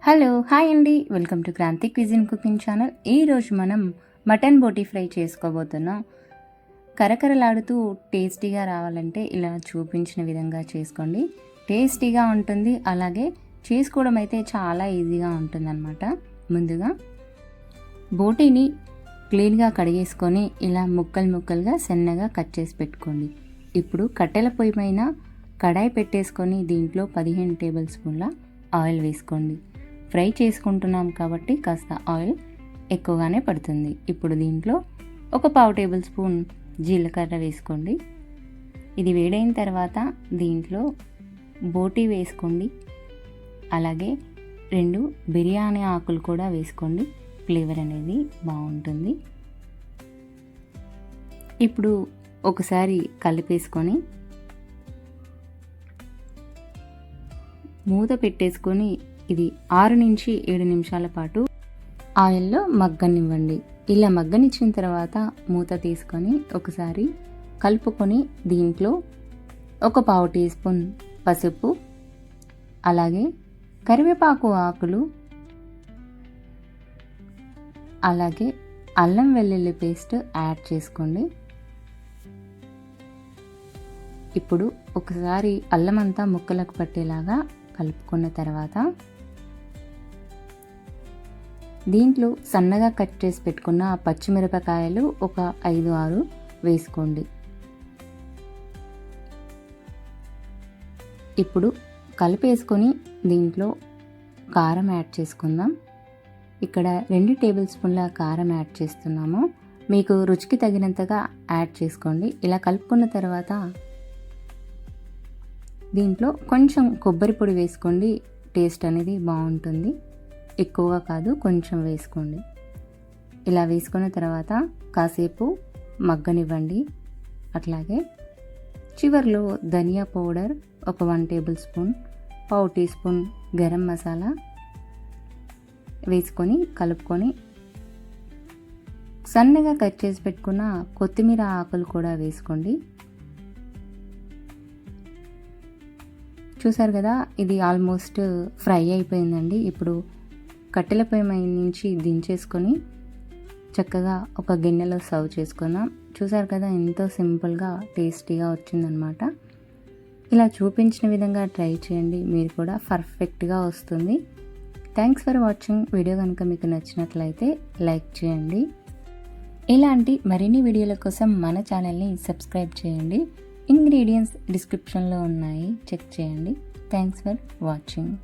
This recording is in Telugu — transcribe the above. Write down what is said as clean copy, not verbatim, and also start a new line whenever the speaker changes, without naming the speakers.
హాయ్ అండి, welcome to Kranthi cuisine cooking channel. ఈరోజు మనం మటన్ బోటీ ఫ్రై చేసుకోబోతున్నాం. కరకరలాడుతూ టేస్టీగా రావాలంటే ఇలా చూపించిన విధంగా చేసుకోండి. టేస్టీగా ఉంటుంది, అలాగే చేసుకోవడం అయితే చాలా ఈజీగా ఉంటుందన్నమాట. ముందుగా బోటీని క్లీన్గా కడిగేసుకొని ఇలా ముక్కలుగా సన్నగా కట్ చేసి పెట్టుకోండి. ఇప్పుడు కట్టెల పొయ్యి పైన కడాయి పెట్టేసుకొని దీంట్లో 15 టేబుల్ స్పూన్ల ఆయిల్ వేసుకోండి. ఫ్రై చేసుకుంటున్నాం కాబట్టి కాస్త ఆయిల్ ఎక్కువగానే పడుతుంది. ఇప్పుడు దీంట్లో ఒక 1/2 టేబుల్ స్పూన్ జీలకర్ర వేసుకోండి. ఇది వేడైన తర్వాత దీంట్లో బోటీ వేసుకోండి. అలాగే 2 బిర్యానీ ఆకులు కూడా వేసుకోండి, ఫ్లేవర్ అనేది బాగుంటుంది. ఇప్పుడు ఒకసారి కలిపేసుకొని మూత పెట్టేసుకొని ఇది 6 నుంచి 7 నిమిషాల పాటు ఆయిల్లో మగ్గనివ్వండి. ఇలా మగ్గనిచ్చిన తర్వాత మూత తీసుకొని ఒకసారి కలుపుకొని దీంట్లో ఒక 1/2 టీ స్పూన్ పసుపు, అలాగే కరివేపాకు ఆకులు, అలాగే అల్లం వెల్లుల్లి పేస్ట్ యాడ్ చేసుకోండి. ఇప్పుడు ఒకసారి అల్లం అంతా ముక్కలకు పట్టేలాగా కలుపుకున్న తర్వాత దీంట్లో సన్నగా కట్ చేసి పెట్టుకున్న పచ్చిమిరపకాయలు ఒక 5-6 వేసుకోండి. ఇప్పుడు కలిపేసుకొని దీంట్లో కారం యాడ్ చేసుకుందాం. ఇక్కడ 2 టేబుల్ స్పూన్ల కారం యాడ్ చేస్తున్నాము. మీకు రుచికి తగినంతగా యాడ్ చేసుకోండి. ఇలా కలుపుకున్న తర్వాత దీంట్లో కొంచెం కొబ్బరి పొడి వేసుకోండి, టేస్ట్ అనేది బాగుంటుంది. ఎక్కువగా కాదు, కొంచెం వేసుకోండి. ఇలా వేసుకున్న తర్వాత కాసేపు మగ్గనివ్వండి. అట్లాగే చివరిలో ధనియా పౌడర్ ఒక 1 tablespoon, 1/2 teaspoon garam masala వేసుకొని కలుపుకొని సన్నగా కట్ చేసి పెట్టుకున్న కొత్తిమీర ఆకులు కూడా వేసుకోండి. చూసారు కదా, ఇది ఆల్మోస్ట్ ఫ్రై అయిపోయిందండి. ఇప్పుడు కట్టెల పొయ్యి నుంచి దించేసుకొని చక్కగా ఒక గిన్నెలో సర్వ్ చేసుకుందాం. చూసారు కదా, ఎంతో సింపుల్గా టేస్టీగా వచ్చిందనమాట. ఇలా చూపించిన విధంగా ట్రై చేయండి, మీరు కూడా పర్ఫెక్ట్గా వస్తుంది. Thanks for watching. వీడియో కనుక మీకు నచ్చినట్లయితే లైక్ చేయండి. ఇలాంటి మరిన్ని వీడియోల కోసం మన ఛానల్ని సబ్స్క్రైబ్ చేయండి. ఇంగ్రీడియంట్స్ డిస్క్రిప్షన్లో ఉన్నాయి, చెక్ చేయండి. Thanks for watching.